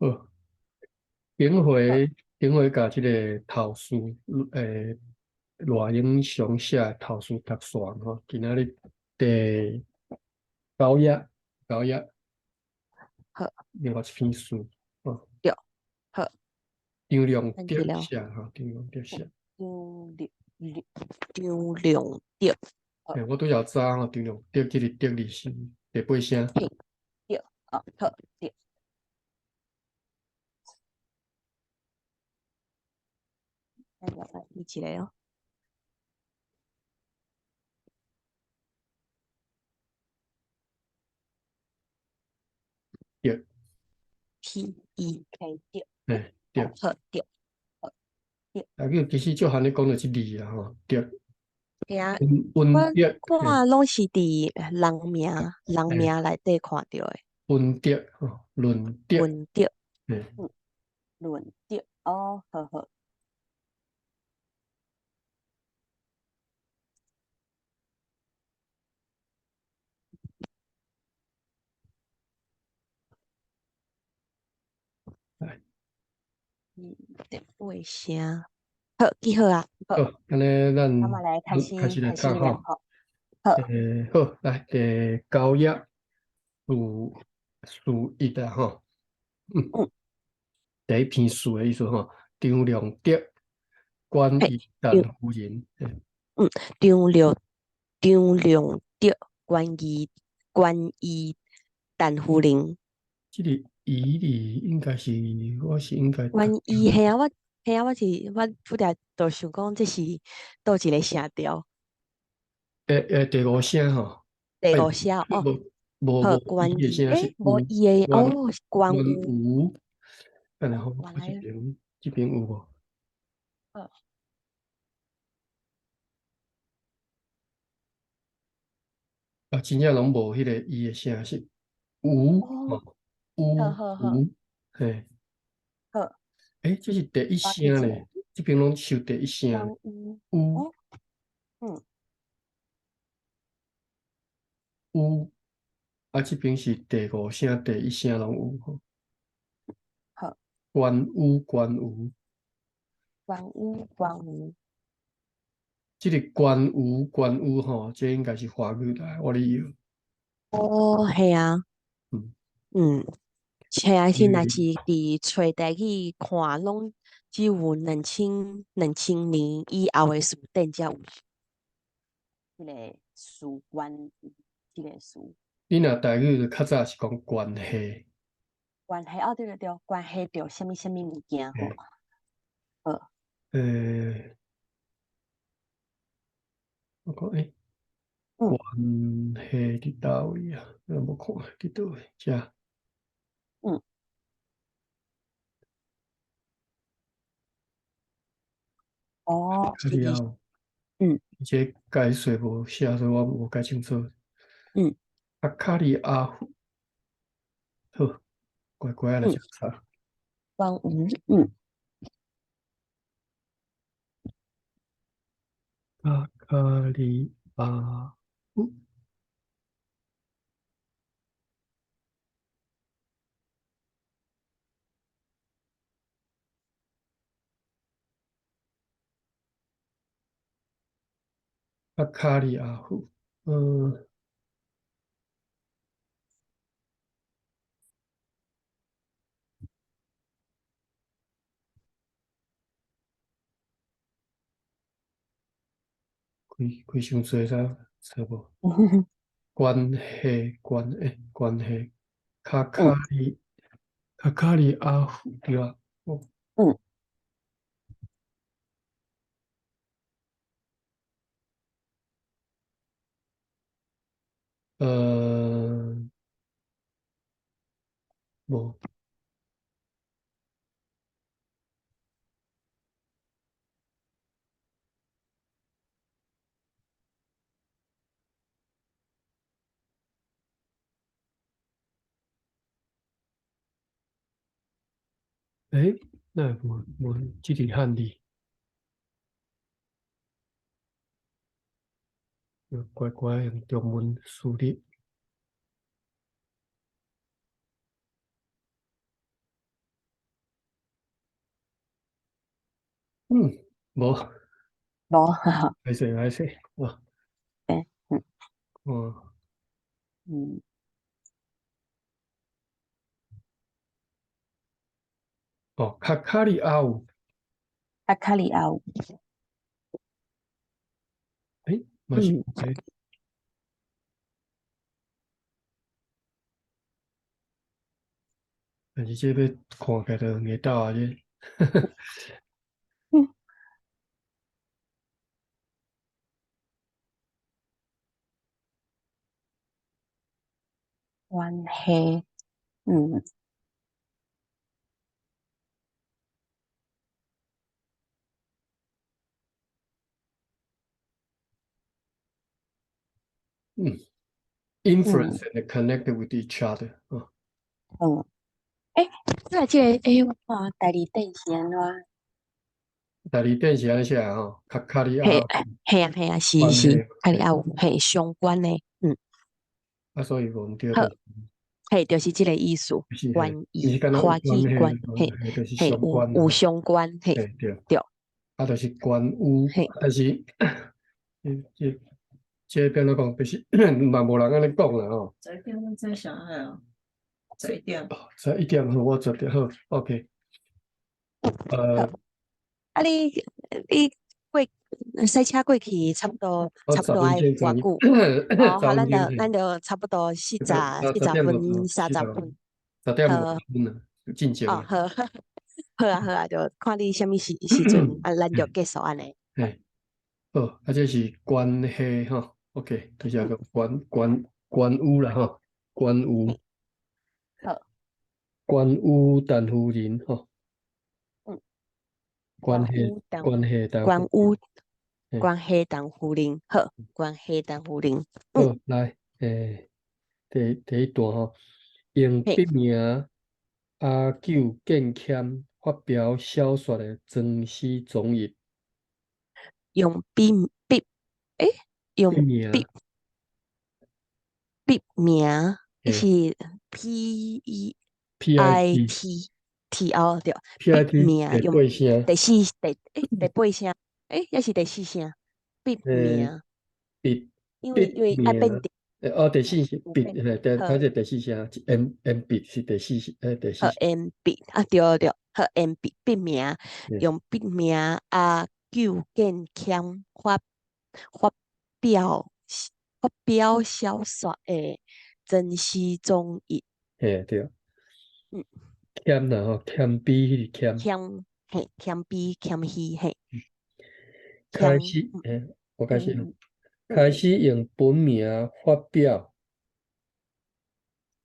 好，顶好，回顶回甲即个头书，赖英详写的头书读完吼，今仔日第9页好，另外一篇书，哦，对，好，张良德看资料。写吼，张良德写。张良德，好，我拄则知吼，张良德即个德字是第八声。嘿，对，好，好，对，咱就来一起来哦。德，TEK 对，德，好，对，好，对，其实就含你讲的即字啦吼，德，对啊，温德，我看拢是伫人名内底看到的。温德吼，论德，文德，嘿，嗯，论德，哦，好好，来，嗯，德卫声，好，记好啊，好，好，安尼那么来开始开始来开始读吼。念吼，好，好，来第9页，数一啊吼，嗯，嗯，第一篇数的意思吼，张良德关嘿，于陈张，夫人，嗯，张良张良德关于陈夫人，这个疑里应该是我是应该读，关于嘿啊，我拄则就想讲这是倒一个声调，第五声吼，第哎，五声哦，好，无关伊的声是于诶，无有，伊诶关哦，是关关有，有，然好，后我我来，这边有无？好，啊，真正拢无迄个伊的声是有哦，吼，有好好好有，嘿。好。这是第一我提起来，声咧，这边拢收第一声咧，关于有哦，嗯，有，啊，这边是第五声、第一声拢有吼，好，关有，关于，这个关有吼，这应该是华语来，我哩有，哦，系啊，嗯，嗯，系啊，是若是因为伫册台去看，拢只有两千年以后的书店才有即个书关，即个书你若台语就较早是讲关系，关系哦，对对对，关系着什么物件吼，诶，好，诶，我讲关嗯，系伫倒位啊？我无看伫倒位，遮嗯，哦，是伫，较了，嗯这解说无写，所以我无解清楚。嗯，阿卡里阿虎，好，乖乖来嗯，检查。关于，嗯，阿卡里阿虎，阿卡里阿虎，嗯，开伤济差无？关系，卡嗯卡里卡卡里阿虎对吧？哦，嗯，呃，无，那无这里汉字，乖乖用中文输入，无，无，哈哈，歹势，哇，对，哦，嗯，哦，卡里奥，卡里奥，嘛是，嗯，但是这要看起来就硬斗啊，这，嗯，关系，嗯，influence 嗯，and connected with each other 啊，嗯，诶，这个，诶，我看第二点是安怎？第二点是安写吼，卡里嘿，奥嘿啊，是关系，是，卡里奥，嘿，相关的，啊，所以问对好，的嘿，就是这个意思，是嘿，关系，你是敢若有花关系，语关，嘿，嘿，就是嘿，相关的有吼，相关，嘿，嘿对，对，啊，就是关于，嘿，但是，这这边来讲，就是嘛无人安尼讲啦吼。十一点钟上海啊，11点。才一点好，我做点好，OK。好，啊你过赛车过去我十差不多爱分钟十偌久？十哦，好，分钟嘿，咱就差不多四十十点无分、四十，30分。十点五好，分啦，进前哦，啦。好，好啊，好啊，就看你什么时阵啊，咱就结束安尼。嘿，好，啊，这是关系哈，OK，就是个关羽啦哈，关羽嘿，好，关羽陈夫人哈，嗯，关系关系陈夫，关羽嘿，关系当夫人，好，关系当夫人，好，来，诶。第一段吼，用嘿，笔名阿九建谦发表小说的庄司总引，用笔，诶，用笔名笔名，伊是 诶 P I PIT T T O 对，笔 PIT 名第用八声，第八声，也是第四声，笔诶名，笔因为爱变名，调，哦第四声笔，有变它好是第四声，M 笔是第四声，第四和 声，M 笔啊对对，和 M 笔名诶用笔名啊九建强发表小说的真实中译，对，嗯，谦啦吼，谦卑迄个谦，强嘿强笔强戏嘿开强始我开始嗯嗯。开始用本名发表。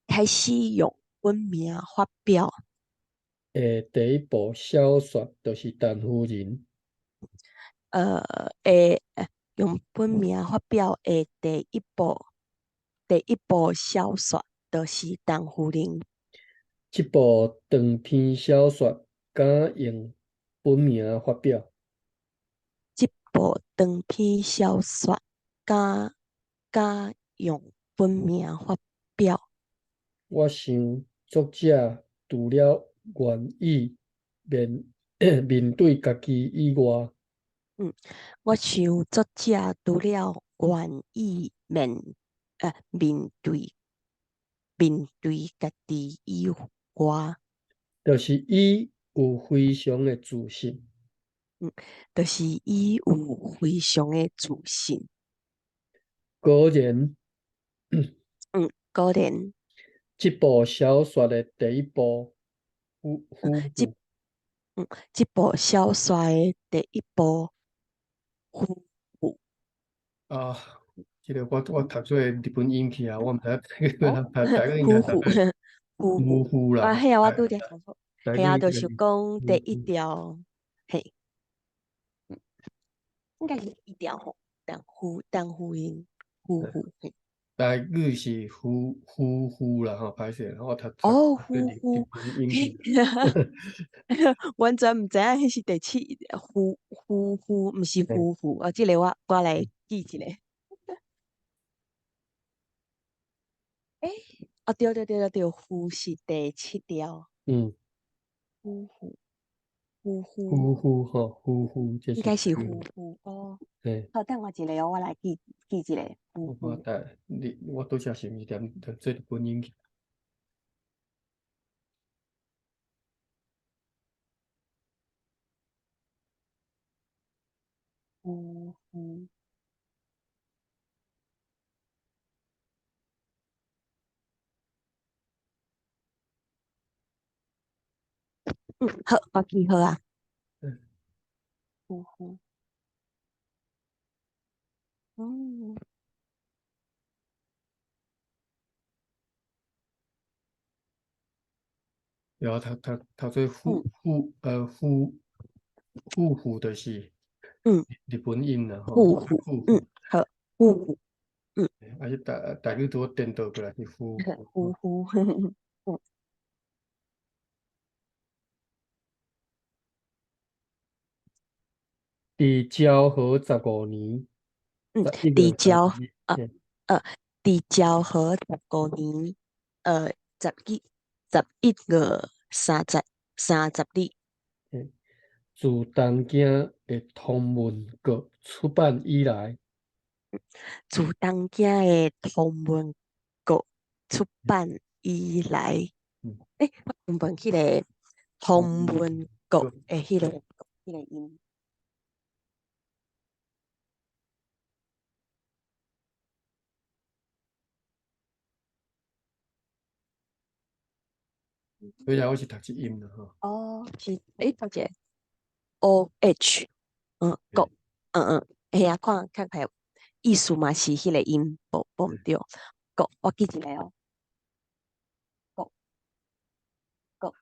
开始用本名发表，第一部小说就是陈夫人，呃，诶，用本名发表的第一部小说，就是《东夫人》。这部长篇小说敢用本名发表。这部长篇小说，加用本名发表。我想作者除了愿意面面对家己以外，嗯，我想作者除了愿意面对家己以外，就是伊有非常的自信。嗯，就是伊有非常的自信。果然，果然，这部小说的第一部夫这妇这部小说的第一部夫妇啊，这个我读做日本音去啊，我唔知哦，大家应该夫妇大概夫夫妇啊，妇啦，嘿啊，我拄则想说，大嘿啊，概应该是就是讲第一夫妇。条，嘿，应该是第一条吼，当夫人夫妇，嘿，台语是夫妇啦吼，歹势，我读哦，日本英嘿，语，完全毋知影迄是第七夫妇，毋是嘿夫妇，哦，这个我来记一下。诶，哦，对，夫是第七条，嗯，夫妇。呼呼，呼呼吼，呼呼，这是应该是台语呼呼哦。嘿，好，等我一个哦，我来记一个。呼我呼，带你，我拄则想一点，做日本音去。呼呼。好，我记好啊。嗯，呼呼。嗯，然后他做呼呼的是嗯，日本音啦吼，呼呼。呼呼，好，呼呼。而且大家都颠倒过来是呼呼呼。呼。嗯伫昭和15年，嗯，一伫月昭31日，呃呃，伫昭和15年11月30日，嘿自东京的同文阁出版以来，自东京的同文阁出版以来，嗯，我原本迄个同文阁的迄个音，原来我是读这音的吼，哦，是头一个 OH，阁，嘿啊，看意思嘛是迄个音，无毋对，阁，我记一个哦，阁阁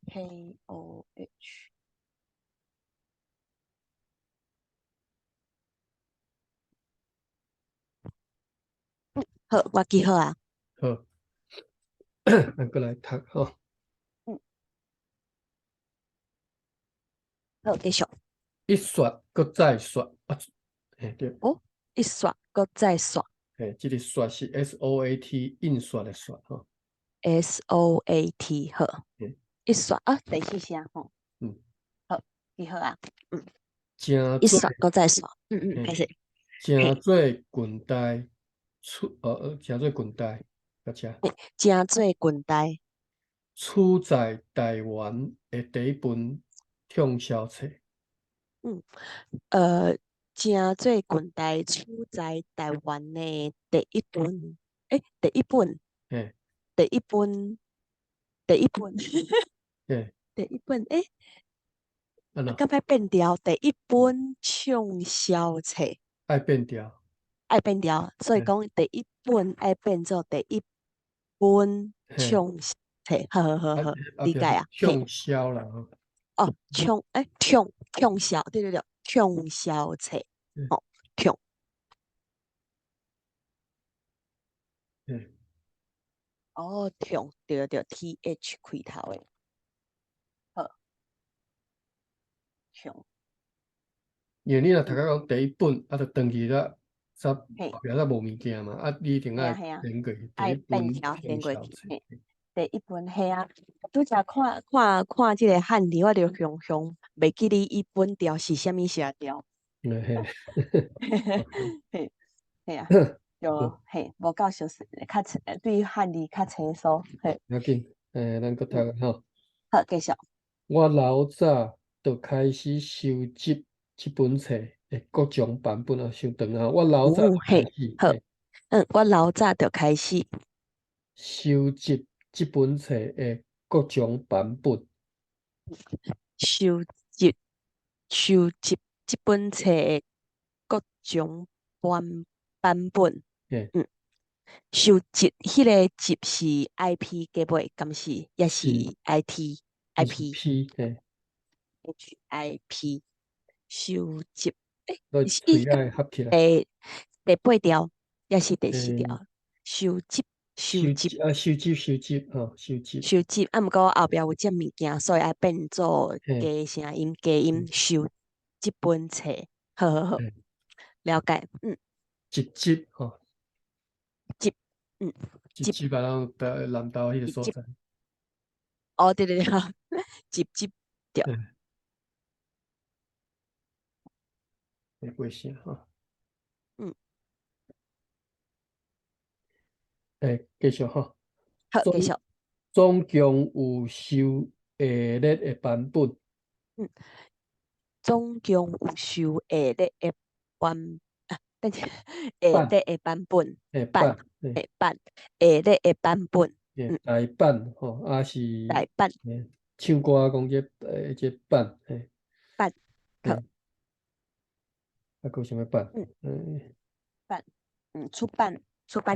KOH。好，我记好啊。好，咱过来读吼，嗯，好，继续。一说搁再说啊，嘿对，哦，一刷搁再刷嘿，这个说是 SOAT 印刷的刷吼， ，SOAT。好，嘿，一刷啊，第四声吼。嗯，好，记好啊。嗯，真做一刷搁再刷。嘿，开始。真嘿，做近代真做近代，到遮真做近代出在台湾的第一本畅销册，嗯，呃，真做近代处在台湾的第一本，嘿，第一本，第一本，嘿，第一本，安怎刚才变调，第一本畅销册。爱变调，爱变调，所以嘿，讲第一本爱变做第一本嘿，畅册，好，后壁是理解啊，嘿，畅销啦吼，哦，畅销，对，畅销册，嗯，哦，畅，嘿，哦，畅，对，TH 开头的，好，畅，因为你若读嗯，到讲第一本，啊，就长去了，后嘿，壁才无物件嘛，啊，你一定爱嘿啊，连过去第爱一本变调连过去，畅销册，嘿，第一本嘿啊，拄则看即个汉字，我就想，袂记你一本调是虾米写调。嘿，嘿，嘿啊，好，就嘿，无够熟悉，对于汉字较清楚。嘿，要紧，咱搁读嗯，吼。好，继续。我老早就开始收集这本册的各种版本啊，伤长啊！我老早就开嘿，好，始我老早就开始收集这本册的各种版本，收集收集这本册的各种版本。嘿，嗯，收集迄个集是 IP 结尾，敢是也是 是 IT 伊是 IP P 嘿，HIP 收集。个是喙爱合起来，第八条也是第四诶，条，收集收集收集啊，收集吼，收集收集，啊，毋过后壁有只物件，所以爱变做嘿，加声音，加音嗯收即本册，好，嘿，了解，一集吼，嗯，一集集啊，然后在南投迄个集集，所在，哦，对对对，好，集对，嗯，会过啥哈？嗯，继续哈。好，总继续，总共有收下列的版本，嗯，总共有收下列的版，等下下列版的版本，版版，的版，下列的版本，台版吼，是台版唱歌讲这版，版，好，还有什么版？嗯，诶，版，出版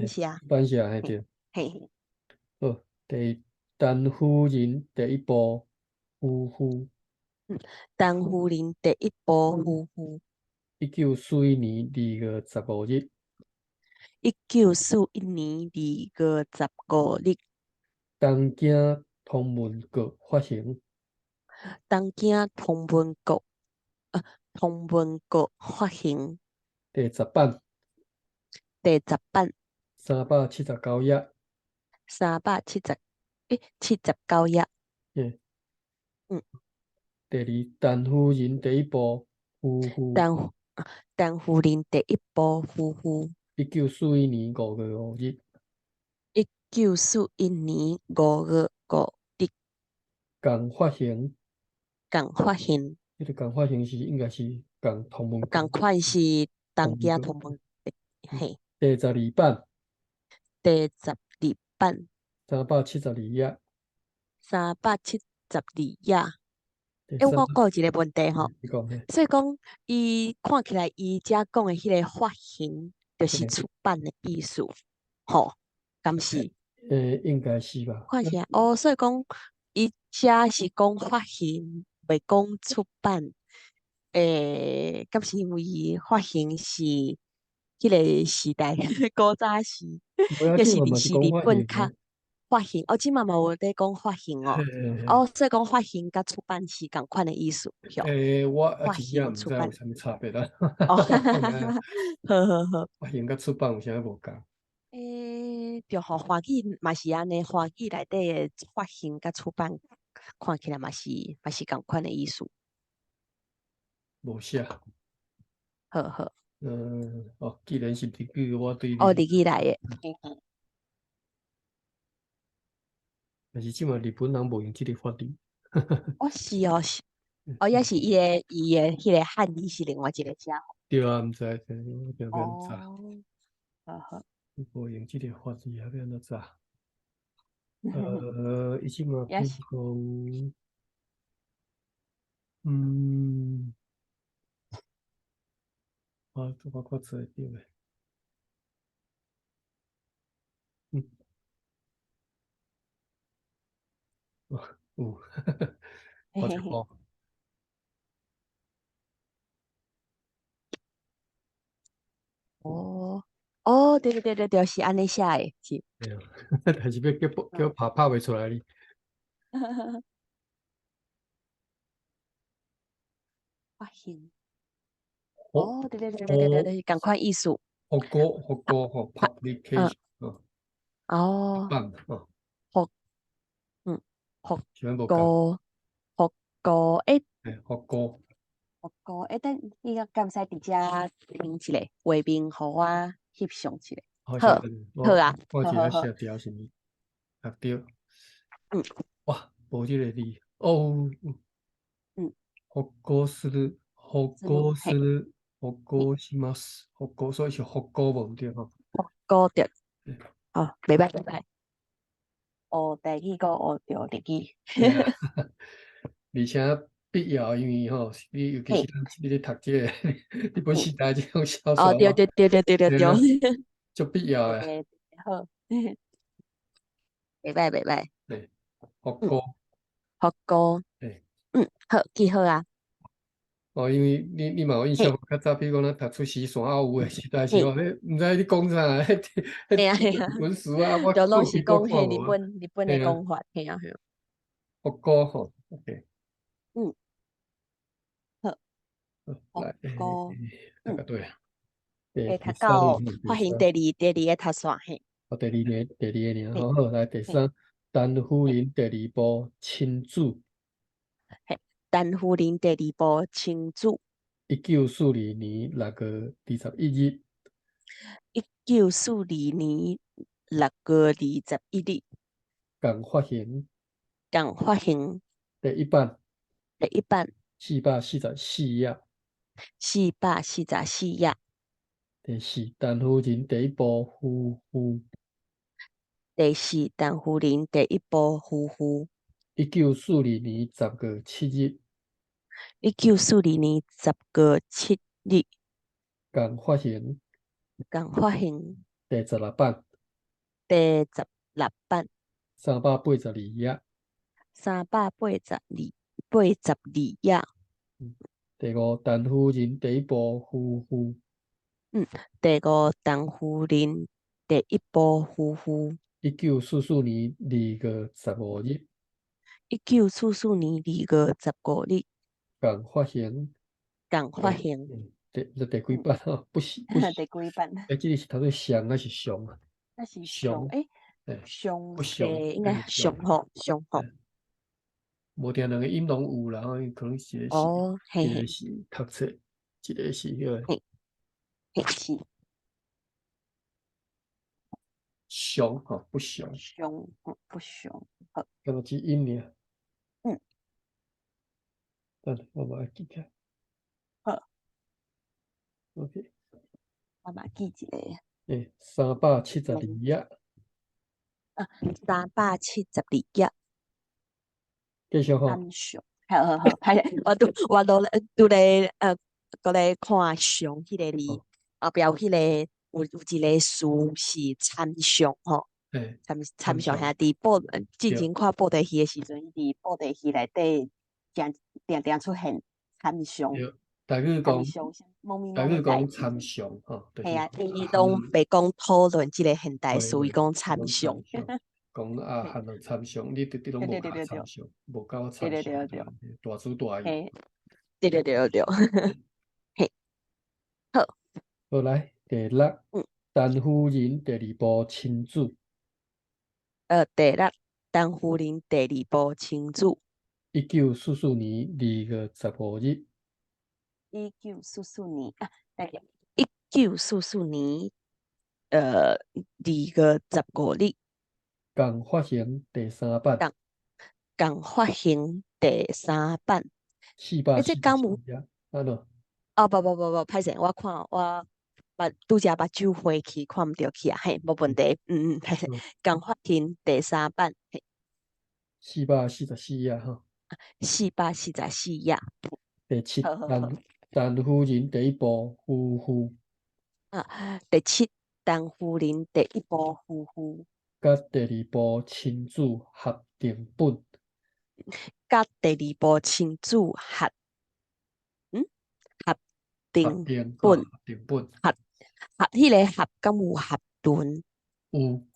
社，出版社嘿，对。嘿嘿，好，陈夫人第一部夫妇，嗯，陈夫人第一部夫妇， 1942年2月15日，1941年2月15日，东京同文阁发行。东京同文阁发行第10版第10版379页。379页，嗯，嗯，第二，陈夫人第一部夫妇，陈陈夫人第一部夫妇，1941年5月5日，1941年5月5日共发行。共发行，这个共发行应该是共同文阁，共款是东同文阁。京同文，嘿，第12版第12版372页。372页。第诶，我3，有一个问题吼，你讲嘿，所以讲，伊看起来伊遮讲的迄个发行，就是嘿，出版的意思，吼，敢是？应该是吧？看起来哦，所以讲伊遮是讲发行，袂讲出版。敢是因为发行是迄个时代古早时，不要紧，也是我嘛是讲日发行啊。本较发行，即嘛嘛有在讲发行嘿哦，嘿嘿，所以讲发行甲出版是共款的意思，哟，我发真正行出版。毋知有啥物差别啦。哦，看下好好好，发行甲出版有啥物无共？就互华语嘛是安尼，华语内底的发行甲出版看起来嘛是共款的意思。无写。好好，既然是日语，我对哦，日语，日语来的，但是即嘛日本人无用即个法律。哦是哦是，也是伊的迄个汉语是另外一个写法。对啊，毋知，我就要安怎，哦，好好，无用即个法律还要安怎？伊即嘛比如也是，讲，嗯，我看做会着诶，嗯，有，嘿嘿嘿，看一部，哦哦，对对对对对，是安尼写的，是，对啊，但是要叫拍袂出来哩。发行，福哦，对对对对对对福对，共款意思，福啊，嗯，publication 哦，版福，嗯，福全部无共。高，福高，福歌，福高，等你个敢使伫遮听一下，画面互我翕相一下，好像好，好啊，我记得好好好，写条是物，对，嗯哇，无即个字哦，嗯，福歌する、福是吗？歌す嘿，る、福嘿，歌します、福歌，所以是福歌无毋对吼。福高着，嗯哦，袂歹袂歹，学台语个学着日语，对啊，而且必要，因为你尤其是嘿，你咧读即个日本嘿，时代即种小哦，说对对对对对对对，对啊，足必要诶。诶，好，袂歹袂歹，对，福嗯，歌，福高，对。好，记好啊，因为你嘛有印象，嘿，较早比如讲咱读出时线啊有诶时代时嘿，候，毋知你讲啥，嘿啊嘿啊，文书啊，我就拢是过去都讲嘿看无啊。日本的嘿啊，讲法，嘿啊嘿啊，福歌吼，OK，嗯，好，福来，高，大嗯，概对啊，第会第三个，读到第三，发行第二个读线，嘿，第二个呢，嘿好，来第嘿三，陈夫人第二部亲子，嘿，陈夫人第二部亲子， 1942年6月21日， 1942年6月21日，共发行共发行第一版第一版444页。 444页。第四，陈夫人第一部夫妇，第四，陈夫人第一部夫妇， 1942年10月7日， 1942年10月7日，共发行共发行第16版第16版382页。 382页。第五，陈夫人第一部夫妇，第五，陈夫人第一部夫妇， 1944年2月15日， 1944年2月15日，共发行共发行第几版啊？不是不是，第几版？这个是头先上还是上啊？那是上，上不上，应该上好上好。无定两个音拢有啦，可能一个是哦，嘿嘿读册，一个是迄个嘿嘿，是上吼，不上，上，不上。好，干嘛只音呢？嗯，等我把它记起来。好， OK，我嘛记一个。 372页， 372页。继续吼。参详，好，歹势，我拄咧过来看上迄个字，后壁有迄个有一个词是参详吼，参详兄弟之前看布袋戏的时阵，伫布袋戏内底定出现参详，大家讲猫咪大家猫的代志。讲参详吼，系啊，伊拢袂讲讨论即个现代词，伊讲参详。讲啊，汉人参详，你拢无甲参详，无甲我参详，大词大意。对，嘿，好，好来，第六，陈夫人第二部亲子，第六，陈夫人第二部亲子1944年2月15日， 1944年啊，大概1944年2月15日，共发行第三版共发行第三版。这敢有？ 444页，安怎？哦，不，歹势，我看我拄则目睭花去，看毋着去啊，嘿，无问题，歹势，共发行第三版，嘿444页吼。444页。第七，好，陈夫人第一部夫妇，第七，陈夫人第一部夫妇，甲第二部亲子合订本，甲第二部亲子合订本，合迄个合敢有合顿？有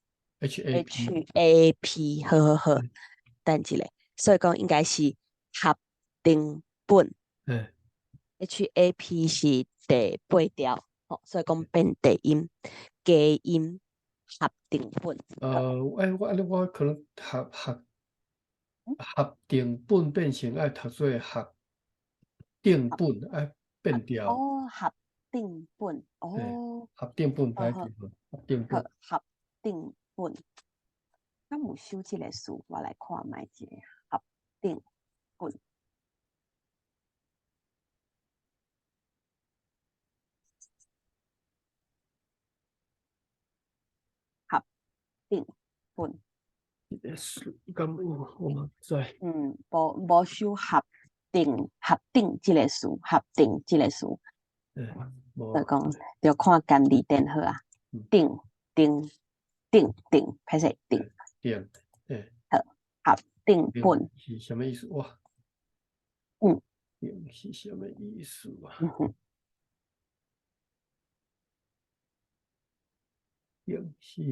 HAP， HAP， 好，等一下，所以讲应该是合订本。HAP 是第8条，所以讲变第音，加音合订本。我可能合订本变成爱读做合订本，爱变调。哦，合订本，哦，合订本歹记吼，合订本。合订本，敢有修即个词？我来看卖一个合订本。合订本，敢有我嘛知。无修合订即个词，合订即个词。就讲要看干字典好啊，订，歹势订，好，合订本是什么意思？哇，订是什么意思啊？订是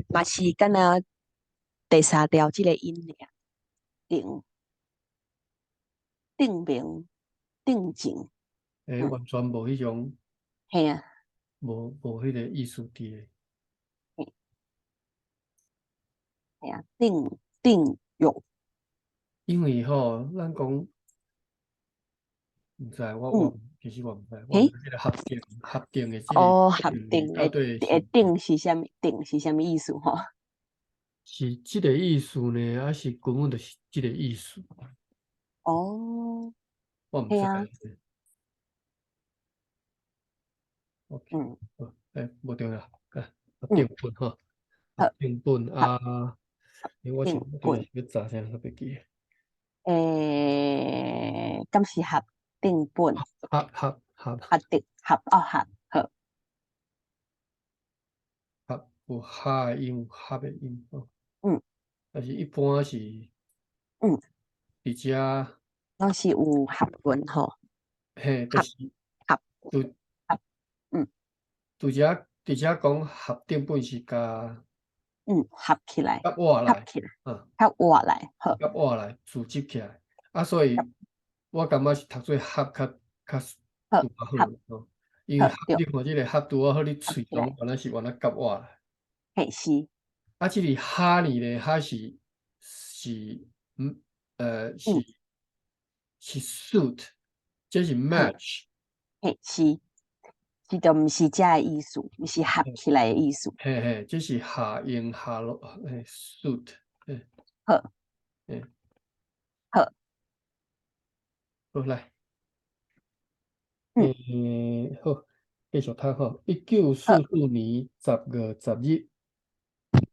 嘛是敢若第三条即个音尔，订明定情。完全无迄种。嘿啊，无迄个意思伫诶。哎呀，定用，因为吼，咱讲毋知，其实我毋知，我毋嘿，知即个合定诶即个哦，合定定到底的定是啥物？定是啥物意思吼？是即个意思呢，还是根本就是即个意思？哦，我毋知。嘿啊， OK，嗯无重要，合嗯，定本吼，合合定本合啊，我定本，要查啥都袂记。敢是合定本，合定合哦合，有哈诶音，有合诶音吼，嗯但是一般是嗯，伫遮，拢是有合文吼，嘿，就合是合拄合，嗯伫遮讲合定本是甲合起来，甲活来，合起来，啊，合活来，合甲活来组织起来，所以我感觉是读做合较合拄较好合吼，因为合对，你看即个合拄啊好，你合起来，喙中原来是甲活来。嘿是，即个哈呢咧，哈是嗯嗯是 suit，这是 嘿 match，嘿是，这就毋是遮的意思，毋是合起来的意思，嘿嘿，这是下用下落suit，嘿合嘿，合，好来，嗯好，继续读吼。1944年10月10日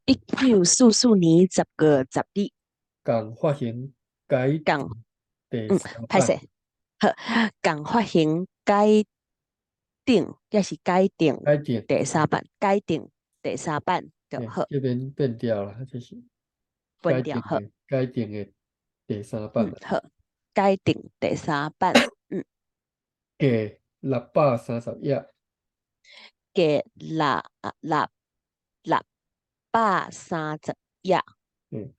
，1944年10月10日，共发行改共第三歹势，版，好，共发行也是改定改定，第三版，改定第三版就好，这边变掉了，这是分掉好，改定的第三版啦，好，改定第三版，计630页。加630页，嗯，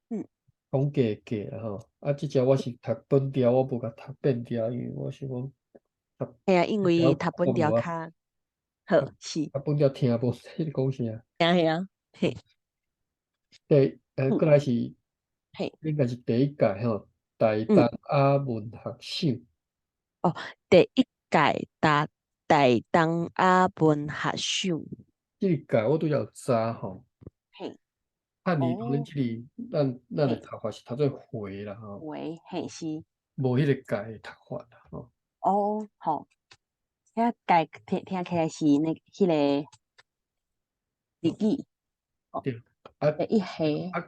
嗯，讲价啦吼，即只我是读本条，我无甲读变条，因为我想讲读哎呀，因本条为读本条我无啊，较好读是，读本条听无知你讲啥。哎呀，嘿，过来是嘿，应该是第一届吼，台嗯，东亚文学赏，哦，第一届台东亚文学赏，即个届我拄则有查吼，嘿，汉语讲恁哦，即个咱的嘿，读法是读做回啦吼，嘿是，无迄个届的读法啦吼。哦，好，遐届听起来是迄个日语，哦，对，啊第一下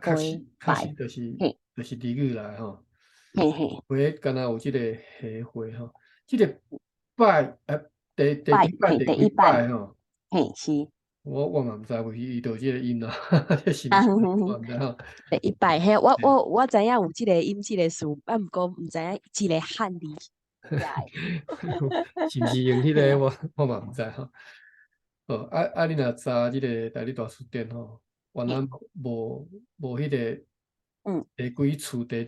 确实回拜，嘿，日语来吼。嘿嘿，回敢若有即个下回吼，即个拜第几拜嘿，第一第几拜，拜吼，嘿是，我嘛毋知为伊倒即个音啦，这是毋啊，是我毋知吼。第一拜，嘿，我知影有即个音即个词，啊，毋过毋知影即个汉字遮的，是毋是用迄嘿啊，个我嘛毋知吼。你若查即个大理大书店吼，原来嘿，无迄个嗯第几厝遮，嗯，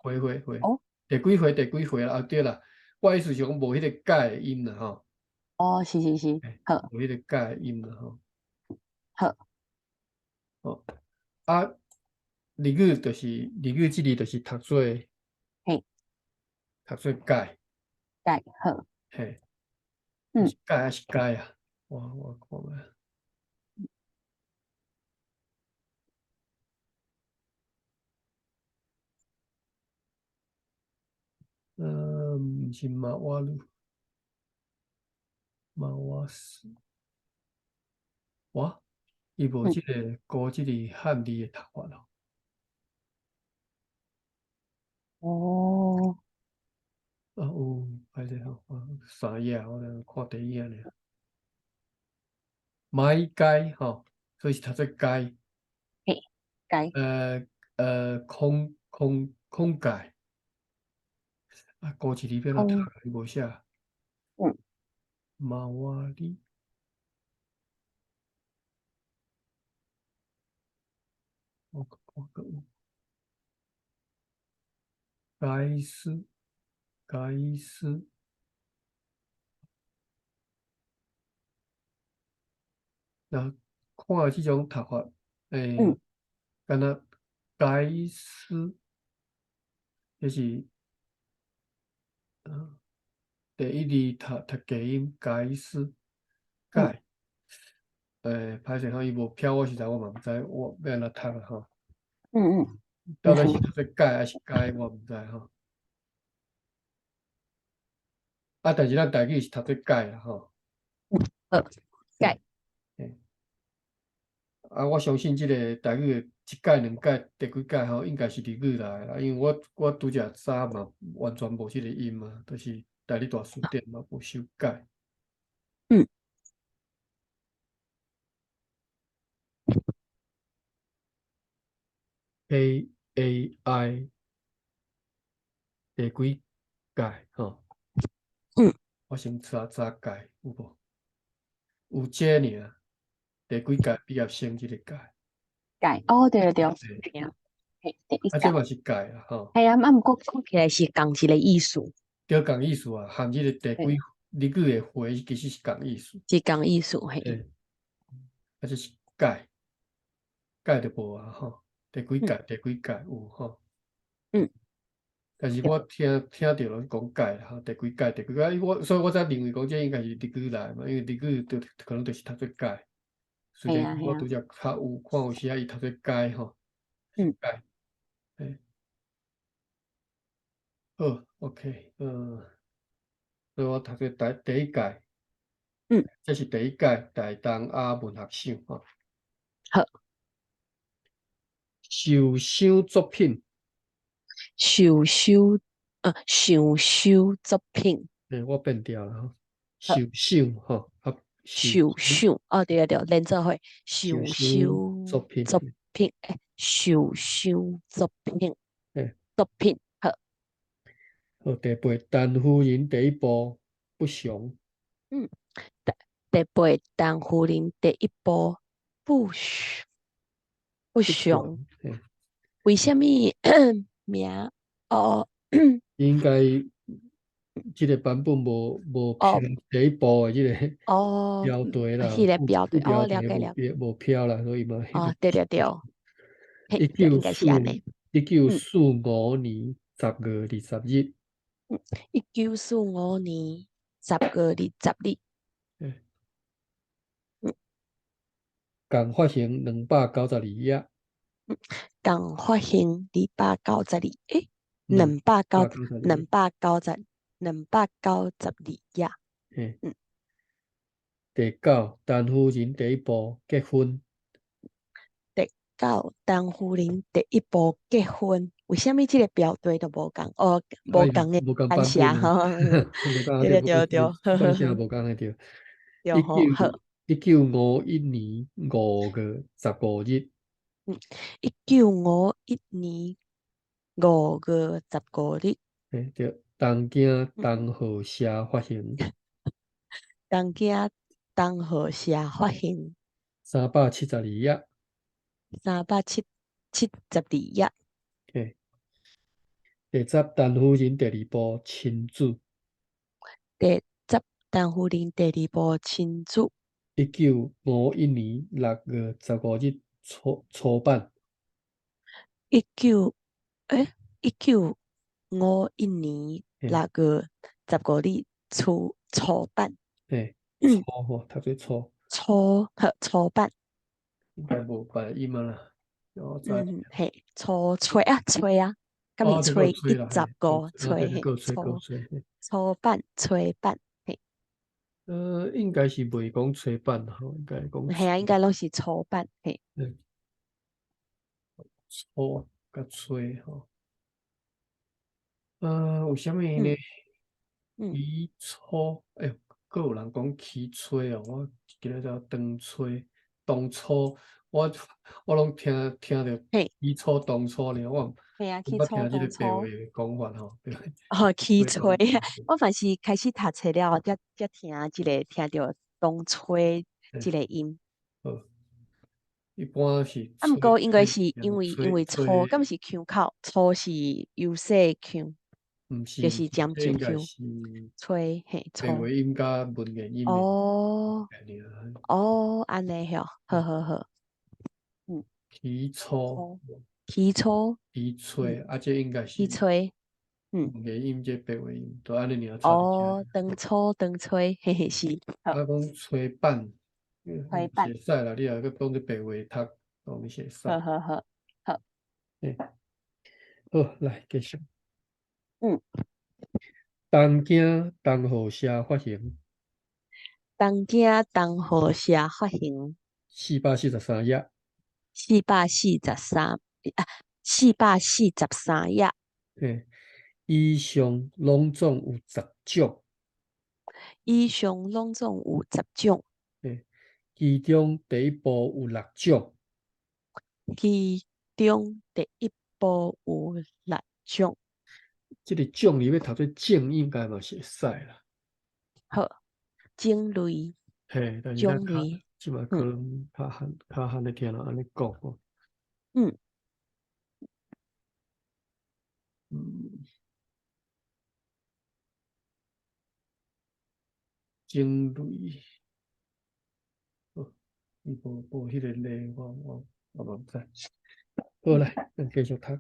回，哦第几回啦？对啦，我意思是讲无迄个解的音啦吼，哦，是，好无迄个解的音啦吼。好，哦，啊，日语即字就是嘿，读做解，盖好，嘿，嗯，是解还是解啊？我看下，毋是马瓦鲁，马瓦斯，伊无嗯，即个古即个汉字的读法咯。哦，有，歹势吼，3页，我看第一页尔。马街吼，所以是读做街，嘿，盖，呃空界，古字里边都读空，伊无写，嗯，马瓦里，我看个有，该斯，该斯，然后看这种读法，嗯敢若该死，就是第一字读假音该死，改，歹势吼，伊无飘，我实在我嘛毋知，我要安怎读啊吼，嗯嗯，到底是读做改还是改，我毋知吼。啊，但是咱台语是读做改啦吼。改嘿啊，我相信即个台语的一改、两改、第几改吼，应该是日语来的啦。因为我拄则早嘛，完全无即个音嘛，就是台语大词典嘛，无修改。嗯 AI 第几改吼？嗯，我先查查改有无？有这尔，第几改毕业生即个改，改哦，对对对，嘿对啊，嘿，第一改，啊这嘛是改啦吼。系啊，毋过看起来是共一个意思，叫共意思啊，含即个第嘿几日语的回其实是共意思。是共意思，嘿，嘿，啊这是改。改就无啊吼，第几嗯改第几改有吼，嗯，但是对，我听着拢讲改啦吼，第几改第几改，所以我才认为讲这应该是日语来嘛，因为日语可能就是读做改，虽然系啊系啊，我拄则较有看有时啊伊读做改吼，嗯改，好，OK，所以我读做第一改，嗯，这是第一改大东亚文学赏吼，好，受赏作品，受收上收作品，我变调了吼，好，受赏吼，啊，受受赏赏哦，对对对，连做伙受上赏作收品。作品，受收作品，嘿作品，好，好，第八，陈夫人第一部不详，嗯，第八当夫人第一部不详不不详，详，嘿，为什么名？哦应该这个版本无飘哦第一部的这个哦，标题啦，迄个标对，哦，副标题了解了解，无飘啦，所以嘛，迄哦，个对对对，嘿，一对，应该九四是安尼，一九嗯四五年10月20日，嗯1945年10月20日，嘿嗯共发行292页，嗯，共发行292，诶，两两百九百九十二两页，百九十292页，嘿，嗯，第九，陈夫人第一部结婚，第九，当夫人第一部结婚，为什么这个标题都无共？哦，无共的无共感谢版本啊，哈，无共啊，对对，对对对，无呵出版社呵呵，无共个对。对一吼好。九1951年5月15日，嗯1951年5月15日，对，东京嗯，东河社发行东京东河社发行372页，372页，嘿第十，陈夫人第二部亲子，第10当夫人第二部亲子，1951年6月15日初版，一九1951年嘿，6月15日初版，嘿，初嗯，吼，读做初，初版，应该无别音啊啦，我知。嘿，吹啊，今年哦，这个吹一吹啦，嘿，十五对对，吹嘿，够吹够吹，嘿初版吹版。嘿。应该是袂讲吹版吼，应该讲系啊，应该拢是初版，嘿，嗯初甲吹吼。有啥物呢？嗯嗯，起初，哎呦，佫有人讲起吹哦，我记得叫当吹、当初，我我拢听着嘿，起初、当初呢，我嘿啊，毋捌起初听即个白话当初，的讲法吼，对，哦，起吹当吹，初，我凡是开始读册了，才听听着当吹嗯，即个音。好，一般是啊，毋吹过应该吹是因为两吹初，敢吹。是腔口，初是优势腔，毋，就是尖这应该啾啾，是吹嘿白吹。话音甲文言音的哦概念啊。哦，安尼吼，好好好，嗯，起初、抽起抽，起吹，这应该是起吹，文言音，这白话音，都安尼尔插起来。哦，当抽当吹，嘿嘿是，好，讲吹板，吹板，会使啦。你若佮讲这白话读，当然是会使。好好好，好，好，来继续。嗯，东京东河社发行东京东河社发行443页， 443啊，443页，嘿，以上拢总有10种，以上拢总有10种，嘿，其中第一部有6种，其中第一部有6种，这个种里面读做种应该嘛是会使啦，好，种类，嘿，但是种类，即嘛可能较罕的听人安尼讲吼，嗯，嗯，种类，哦，伊无迄个例，我嘛毋知。好来，咱继续读。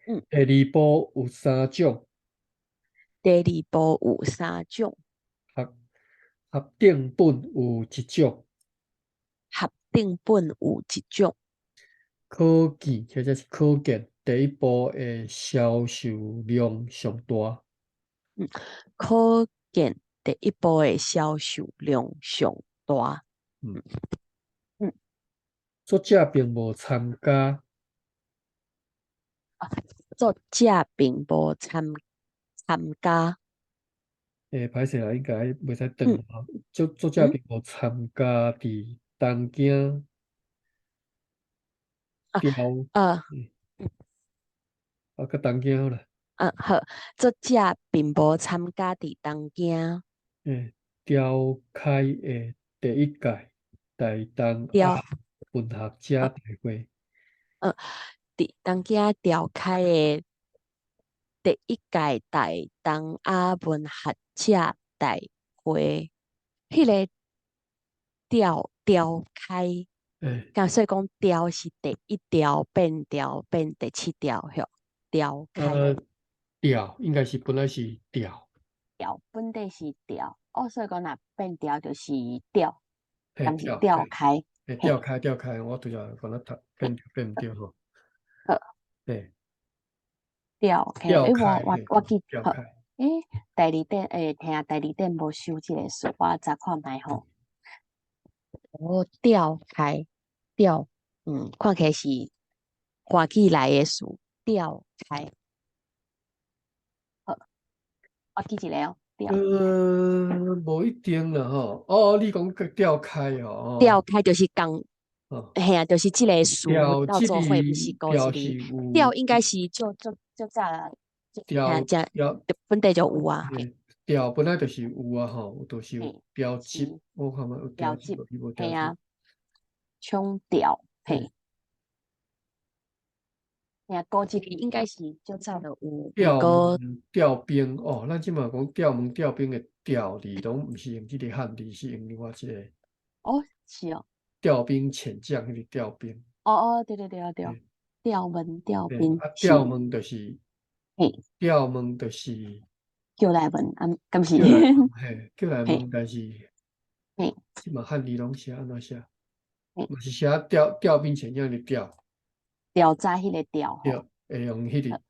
嗯，第二部有3种，第二部有3种，合合订本有1种，合订本有1种，可见或者是可见第一部的销售量上大。可见第一部的销售量上大。嗯，嗯，作者并无参加，作者并无参加。歹势啦，应该袂使转嗯啊。作者嗯并无参加伫东京啊雕，呃个东京好啦，好，作者并无参加伫东京召开的第一届大东亚调文学者大会。伫东京召开的第一届大东亚文学者大会，迄、个召开，诶，所以讲调是第一调变调变第7调，吼，调开调应该是本来是调，调本地是调，所以讲若变调就是调，但是调，调开，嘿，调开，我拄则可能读变毋对吼，好，嘿，调开，调开，我记好，调开，第二点听第二点无收即个数，我查看觅吼。调开，调，看起来是华语来的词，调开。好，我记一个哦，调无一定啦吼，哦，你讲个调开调开就是讲，哦，嘿啊，就是即个词到调即做伙，毋是高一调是个有调，应该是就早啦，嘿啊，调调，本地就有啊，嘿，调本来就是有啊吼，就是有嘿，调级，是我看嘛有调级，调级，无调级，嘿啊，冲调，嘿，嘿啊，高一个应该是就早就有，毋调过门调兵哦，咱即嘛讲调门调兵的调字，拢毋是用即个汉字，是用另外一个是哦。调兵遣将迄个调兵。对，嘿调门调对兵调是，门就是嘿，调门就是叫来问，敢是，叫来问，嘿，叫来嘿，问，但是嘿，即嘛汉字拢写安怎写？嘿，嘛是写调兵遣将的调，调查迄个调吼，会用迄个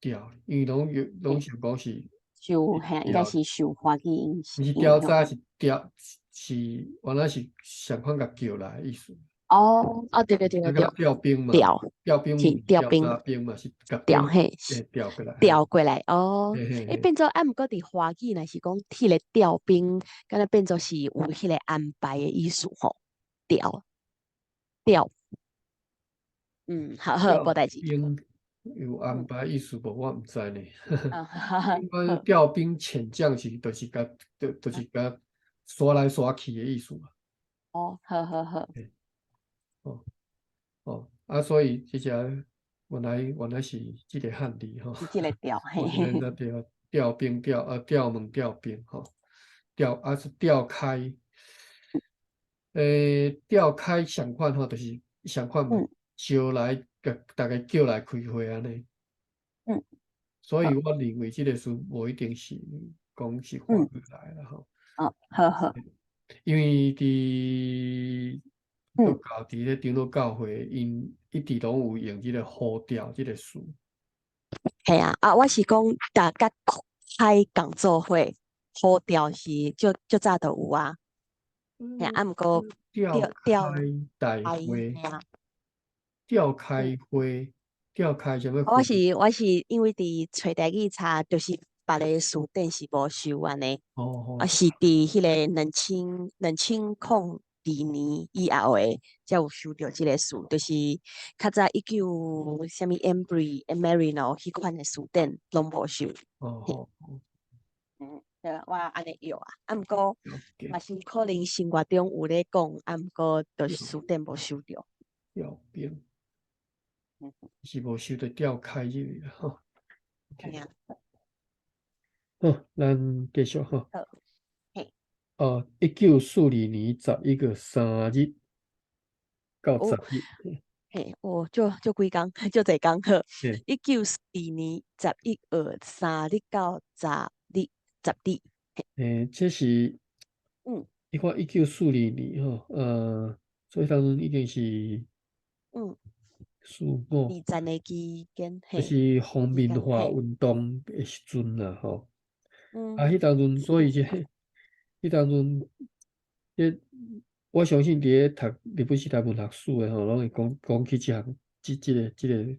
调，因为拢想讲是应该调，是受华语影毋是影响。调查是调，是原来是想看甲叫来的意思。对，那个调兵嘛，调调兵是调调兵查兵嘛，是甲调，兵嘿，调过来，调过来嘿嘿嘿，变做毋过伫华语若是讲迄个调兵，敢若变做是有迄个安排的意思吼，调调，好，调无代志，兵有安排意思无？我毋知呢。一般好，调兵遣将是就是甲刷来刷去的意思嘛。好，嘿哦，所以这些原来是这个汉字吼，是这个调，嘿我今嘿嘿，天在调门调兵吼，是调开，调开相款吼，就是相款嘛，嗯招来甲大家叫来开会安尼。嗯，所以好，我认为这个书无一定是讲是华嗯语来的吼，哦，好好，因为伫都嗯，教伫咧长老教会，因一直拢有用这个呼调这个书。系啊，我是讲大家开讲座会，好调是就早就有啊，嘿啊，毋过调开调大开会，嘿啊。调嗯，开会，调开什么会？我是因为伫找台语查，就是别个书店是无收安尼，哦是伫迄个2002年以后诶，才有收到即个书，就是较早19什物 Embry、Marino 迄款诶书店拢无收。嘿，哦哦，对，我安尼用啊，毋过了解嘛是可能生活中有咧讲，毋过就是调书店无收到。调兵嗯，是无收到调开这个吼。系 OK，啊，好，咱继续吼。好，嘿，1942年11月3日到哦。10日，嘿，就几工，就侪工好。嘿，1942年11月3日到10日，这是嗯你看1942年吼，所以当中一定是嗯，45，二战的期间，嘿，就是皇期间，民化嘿，运动的时阵啦吼。啊，嗯迄当阵，所以迄当阵，迄我相信伫咧读日本时代文学史的吼，拢会讲起这项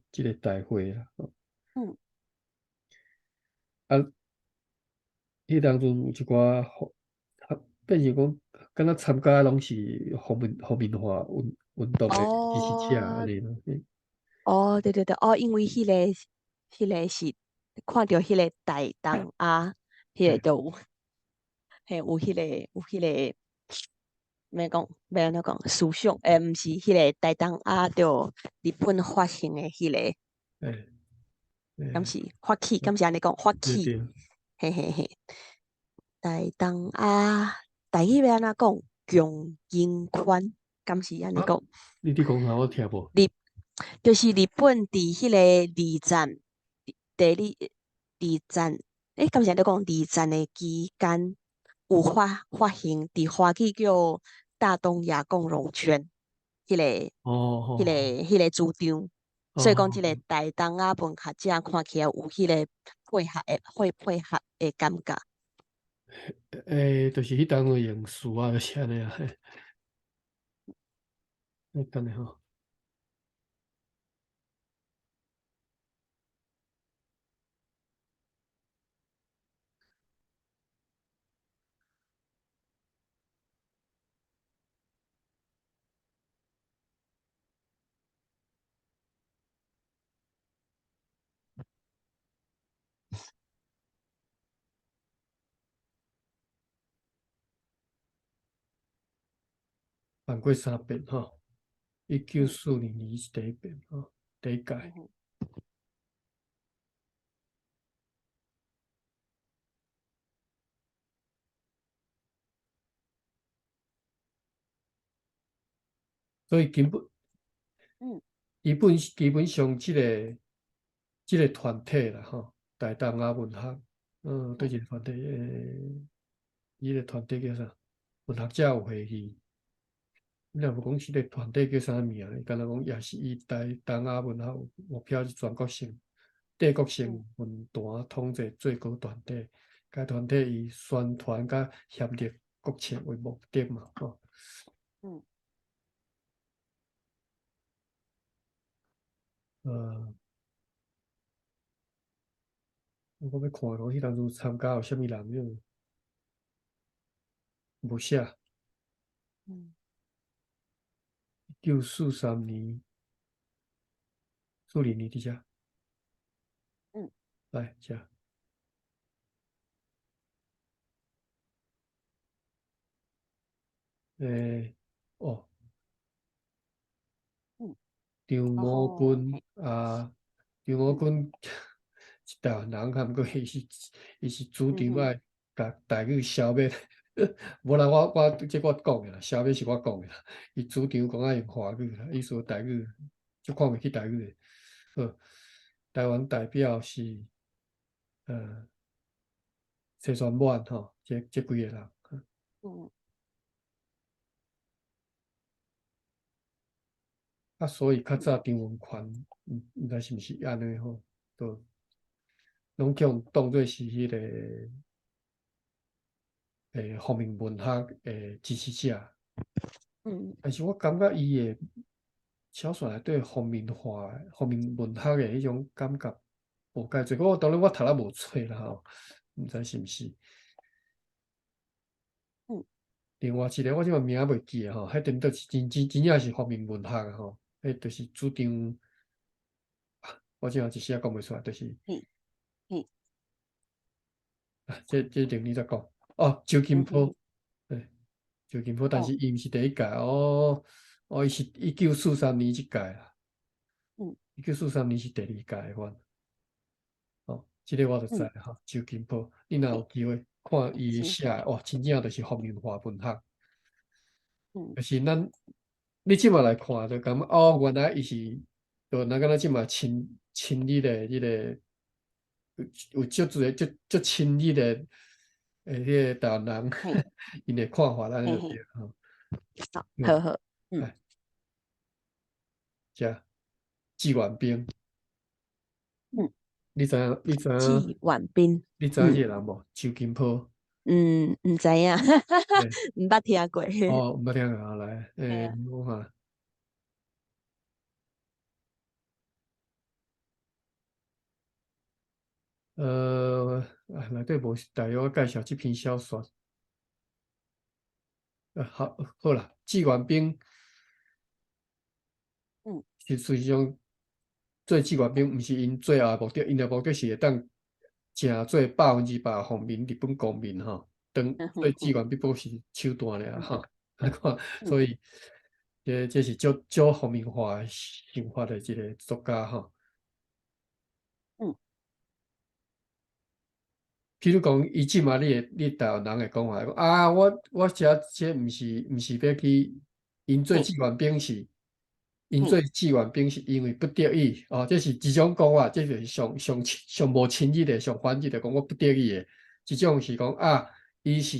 这个大会啦。吼嗯，啊，迄当阵有一寡变成讲，敢若参加拢是皇民化运动的支持者安哦尼咯。嘿哦，对对对，哦，因为迄个是看到迄个大东啊，迄个嘿都有，嘿，有迄个，要安怎讲，思想，毋是迄个大东啊，着日本发行的迄个。嘿嘿，敢是发起，敢是安尼讲发起，对对。嘿嘿嘿。大东啊，台语要安怎讲？强英宽，敢是安尼啊，讲？你讲下我听无？日就是日本伫迄个二战，第二战，敢是安尼讲？二战的期间有发行伫花旗叫大东亚共荣圈，迄、个、哦迄、个、哦迄、个主张。所以讲，即个哦，大东亚文学者看起来有迄个会配合的感觉。就是迄当个用词啊，就是安尼啊。嘿，等下吼，办过3遍吼，一九嗯四零年是第一遍吼，第一届。嗯哼所以嗯基本上这个团体啦吼，大东亚文学，对嗯这个团体伊个团体叫啥？文学者有会议。你若无讲是个团体叫啥名，敢若讲也是以大东亚文学有目标是全国性、帝国嗯性文坛统治最高团体。该团体以宣传甲协力国情为目的嘛，吼。嗯呃，我要看讲迄当初参加有啥物人就无写。嗯1943年，40年伫遮，嗯来遮，诶，哦，嗯张然五后军啊，张五军一台湾人，含过伊是主张嗯爱甲台语消灭。无啦，我讲的啦，消灭是我讲的啦。伊主张讲爱用华语啦，伊说台语就看袂起台语的。好，台湾代表是谢传满吼，这几个人。嗯啊，所以较早张文宽，毋知是毋是安尼吼，都拢将当做是迄个方面文学支持者。嗯但是我感觉伊的小说内底方面化、方面文学的迄种感觉无介侪。当然我读了无册啦吼，毋知是毋是。嗯另外一个我即个名袂记吼，迄阵都是真正是方面文学的吼，迄就是主张，我即下一时也讲袂出来，就是嘿嘿这等你再讲。哦，周金波，嗯对，周金波，但是哦伊毋是第一届哦，伊是1943年即届啦嗯，1943年是第二届的阮。哦，即个我就知嗯啦吼，周金波，你若有嘿机会看伊的是写的，哦，真正就是方面化文学。嗯就是你即马来看，就感觉哦，原来伊是，就咱敢若即马亲日的迄个，有足多个足亲日的，迄个台湾人，嘿因的看法咱就对嘿嘿吼。好对，呵呵嗯哎，遮志愿兵，嗯你知影？季婉冰你知影嗯即个人无？周金波，毋知影，对，毋捌听过。哦，毋捌听过来，嘿啊我看，内底无大约我介绍即篇小说。好啦，志愿兵嗯是实际上做志愿兵，毋是因最后的目的，因的目的是会当成做100%国民日本公民吼。做志愿兵不过是手段尔吼。你看，嗯所以这是足方面化的想法的一个作家吼。嗯譬如讲，伊即马你台湾人的讲法，讲啊，我这毋是要去，因做志嘿愿兵是，因做嘿志愿兵是因为不得已，哦，这是一种讲法，这就是上无亲日的、上反日的讲我不得已的。一种是讲啊，伊是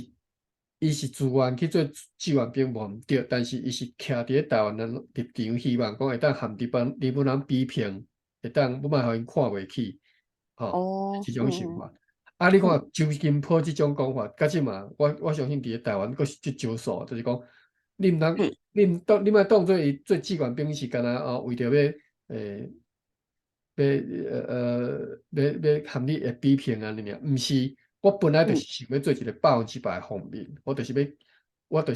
自愿去做志愿兵无毋对，但是伊是徛伫台湾人立场，希望讲会当含日本人比拼，会当不莫互因看袂起，吼、哦一种想法。啊，你看周金波这种讲法，甲即嘛，我相信伫咧台湾佫是足少数，就是讲，你毋通，嘿你莫当做伊做志愿兵是干若哦，为着要要含你会比拼安尼尔，毋是，我本来就是嗯想要做一个100%的皇民，我就是要，我就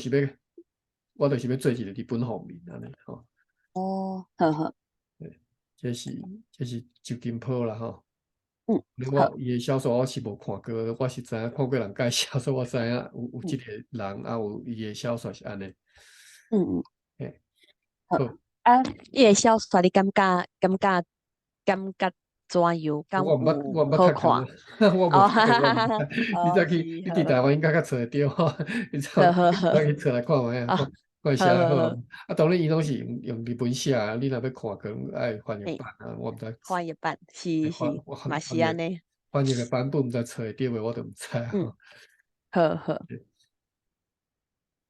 是要做一个日本皇民安尼吼。哦呵呵对，这是周金波啦吼。嗯好伊的小说我是无看过，我是知影看过人介绍，所以我知影有即嗯个人啊，有伊的小说是安尼。嗯嘿，好好，啊，伊个小说你感觉怎样？敢我毋捌有好看？读过，我无哦读过，哈哈哈哈，我毋知。你哦是再去，你伫好，台湾应该较找得到吼。你呵走，呵呵，咱去找来看卖啊，啊，看写得好啊。呵呵呵，啊，当然伊拢是用日文写啊，你若要看，可能爱翻译嘿，版啊，我毋知。翻译版是是，我嘛翻译是安尼，翻译的版本毋知找会到未，我都毋知啊嗯，吼。好好，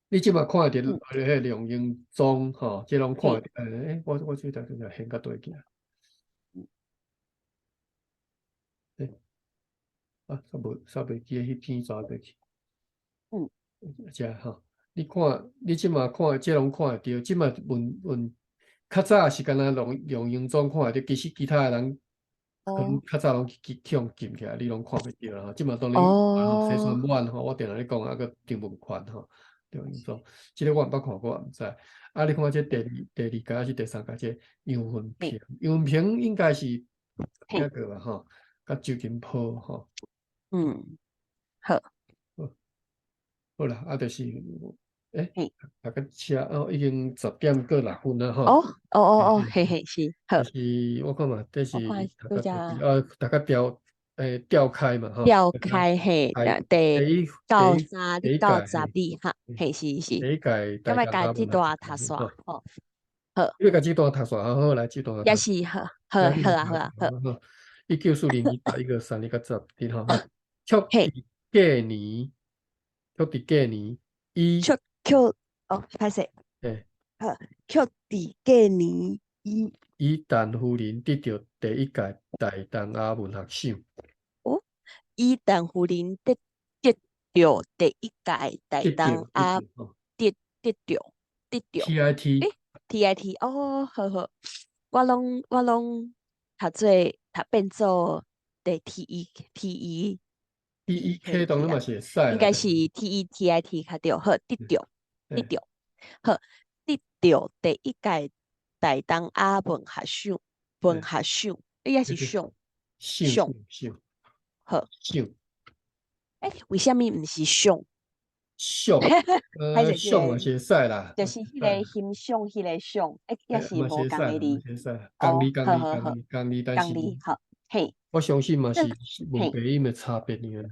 你即马看会着嗯，迄个梁英忠吼，即拢看会嘿，着。我即条现较倒去啊。嗯诶，煞袂记迄篇怎倒去。嗯，遮吼，你即马看即拢看会着，即马较早是干若梁英忠看会着，其实其他的人可能哦较早拢去互禁起来，你拢看袂着啦吼。即马当然西哦，川满吼，我定定咧讲啊，个张文宽吼，梁英忠，即个我毋捌看过，我毋知。啊，你看这第二届还是第三届，这杨文嘿平，杨文平应该是嘿，那个吧吼，甲周金波吼。嗯，好，好，好啦，啊，就是诶，嘿，大家车已经10点过6分了吼。嘿嘿，是，好，就是我看嘛，这是我看大拄则家大家调开嘛吼。调大家开嘿，开第第一九十第一届九十二嘿，哈，嘿是是，第一届大咁要家阿文甲这段读学煞，吼。好，因为这段读煞好来，这段读也是好，好，也是读好啊，好啊，好，吼。1940年11月3日到10日吼。确嘿，伫隔年，确伫隔年，伊确确哦，歹势，诶好，确伫过年伊陈夫人得到第一届大东亚文学赏。哦，伊邓夫人得到第一届大得东亚到吼得得到得到，，TIT 诶，TIT 哦，好好，我拢读变做第 TE TEK 当然嘛啊，是会使啦，应该是 TETIT 较对，好，得诶到，好，得到第一届大东亚文学奖，伊也是对对，奖赏奖，好，赏诶，为什么毋是奖？赏，歹势，赏嘛是会使啦，就是迄个欣赏迄个赏，也是嘛是无会使啦，嘛共个字。是会使啦。哦，好，共字，但是共字，好，嘿，我相信嘛是那文嘿，培音的差别尔。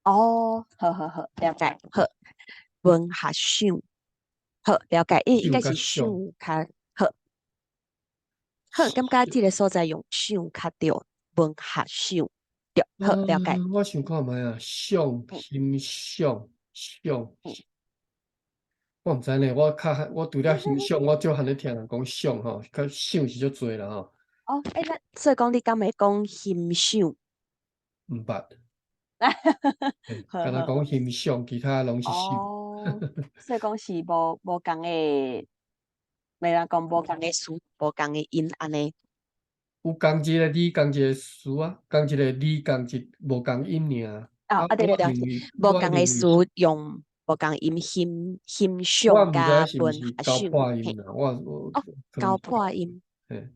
哦，好，了解，好，文学赏，好，了解，应赏该是赏甲赏，较好，好，感觉即个所在用赏较对，文学赏，对，好，了解，我想看觅啊，赏、嗯欣赏、赏，嗯，我毋知呢，我除了欣赏，我少罕咧听人讲赏吼，较赏是足多啦吼，哦，那所以讲你敢会讲欣赏？毋捌。敢若讲好，欣赏，其他拢是赏。哦，所以讲是无共个。袂啦，讲无共个词，无共个音安尼。有共一个字，共一个词啊，共一个字，共无共音尔。对，无共个词我认为，用无共音欣我赏毋知是毋加文是交学赏，嘿，破音啦，我哦，交可能是破音，嘿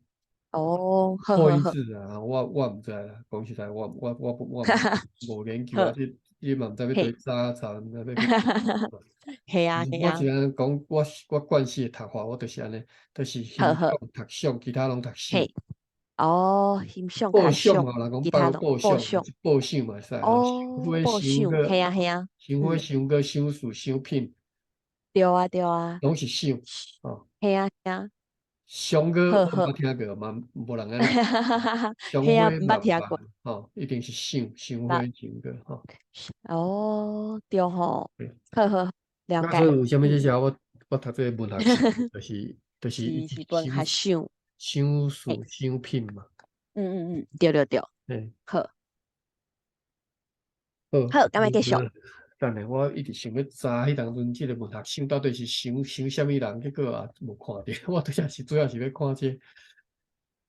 哦，破音好，字啊，我毋知啦。讲实在，我哈哈，无研究啊，好，你嘛毋知要对嘿，查查，要去。嘿就啊嘿啊，是我只安讲，我惯势的读法，我就是安尼，就是欣好，赏读赏，其他拢读赏。嘿，哦，欣赏报较赏，赏嘛，人讲其他拢报赏，报赏，报赏嘛会使吼。赏哦，花、报赏，赏果、嘿啊，赏花、嗯，赏果、赏树、赏品，对啊，拢是赏吼。嘿啊，上果我毋好，捌听过，嘛无人安尼。赏嘿啊，花毋捌嘛捌听过，吼，一定是赏花、捌，赏果吼。哦，对吼，对，好，了那所以解，为虾米这嗯，些我读这个文学史，就是一直是文学赏，赏嘿，树、赏品嘛。对，嘿，好，好，好，咁咪继续，等下我一直想要查迄当阵即个文学赏到底是赏啥物人，结果也无看着。我主要是要看这个。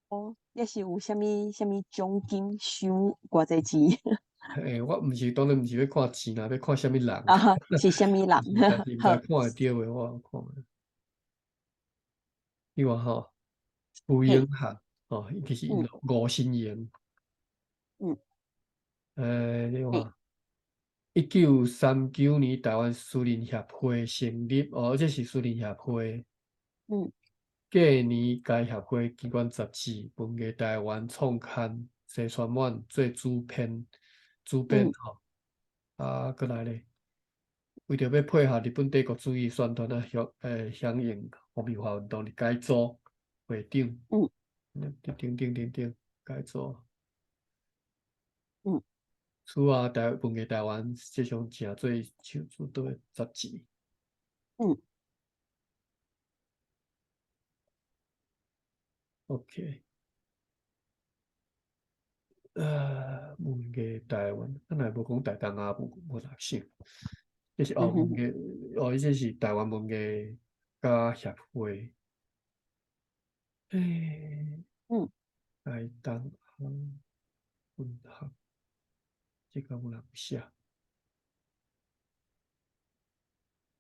哦，也是有啥物奖金赏偌济钱我当然毋是要看钱啦，要看啥物人。啊？是啥物人？但是毋知好，看会着诶，我有看。你看吼，傅英嘿，学吼，伊其实因嗯吴新盈。嗯，你嘿，看1939年台湾私人协会成立，这是私人协会。嗯隔年该协会机关杂志《文艺台湾》创刊，陈传满做主编嗯吼。过来咧，为着要配合日本帝国主义宣传响应红棉花运动的改组会长，嗯顶改组。嗯此外，文艺台湾这项正做手主导的杂志。嗯 OK。文艺台湾，咱来无讲大东亚文学赏，这是文嗯哼，艺，这是台湾文艺家协会。诶，嗯大东亚文学，这个有人写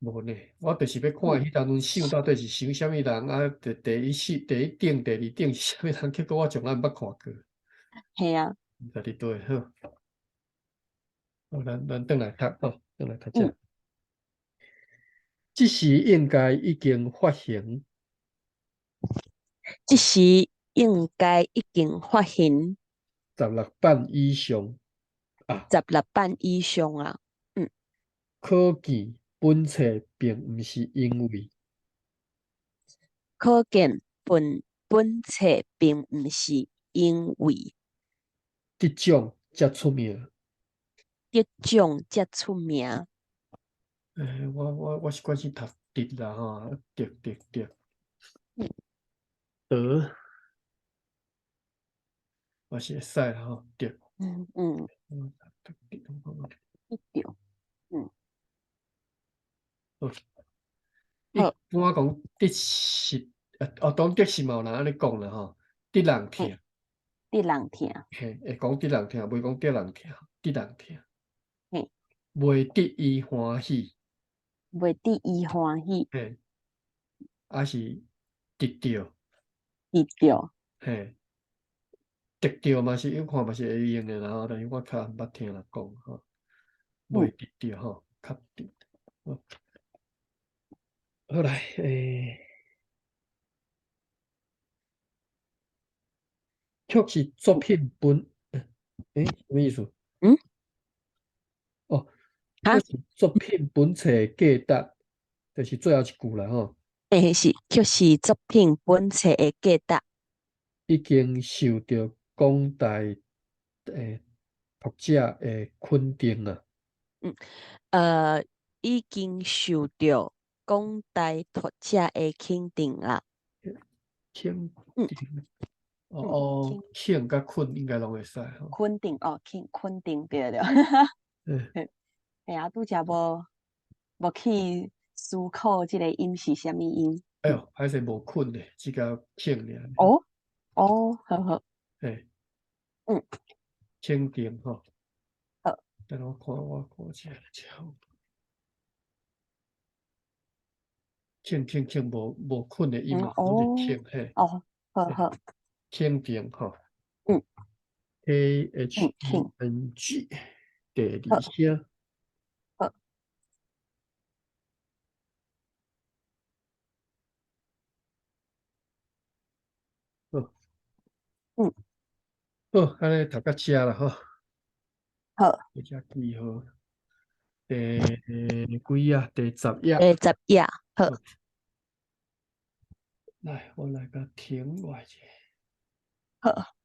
无呢？我就是要看嗯，迄当阵赏到底是赏啥物人啊？第一顶、第二顶是啥物人？结果我从来毋捌看过，嘿啊，毋知伫倒好。咱转来读吼，转来读嗯这。即时应该已经发行即时应该已经发行16版以上啊。 16版以上啊。嗯，可见本册并毋是因为可见本册并毋是因为得奖才出名。得奖才出名。我习惯是读得啦吼，得嗯得，我是会使啦吼，得。嗯，得着。嗯，好，一好，般讲得失，当得失嘛有人安尼讲啦吼，得人听，得人听。嘿，会讲得人听，袂讲得人听，得人听，嘿，袂得伊欢喜，袂得伊欢喜，嘿，还是得着，得着。嘿，得着嘛是有看嘛是会用的啦吼，但是我较毋捌听人讲吼，袂嗯，得着吼，较得。好来，却是作品本，什么意思？嗯，哦，哈，却是作品本册价值，就是最后一句啦吼，就是作品本册的价值已经受到广大读者的肯定啊，嗯，已经受到广大读者的肯定啊。肯嗯定，肯肯甲肯应该拢会使吼，肯定哦，肯定对了。嗯，哎呀，拄则无去思考即个音是啥物音。哎呦，还是无困的，只甲肯尔，哦哦，好好。嘿，嗯，肯定吼，好。等我看一下，肯无困的音嘛，拢是哦肯，嘿，哦，好好。肯定吼。嗯肯，KHENG 第二好声，好。好，嗯，好，安尼读到遮啦吼，好。这只记号第几啊？第10页。10页。好。好，来，我来甲停落去。好。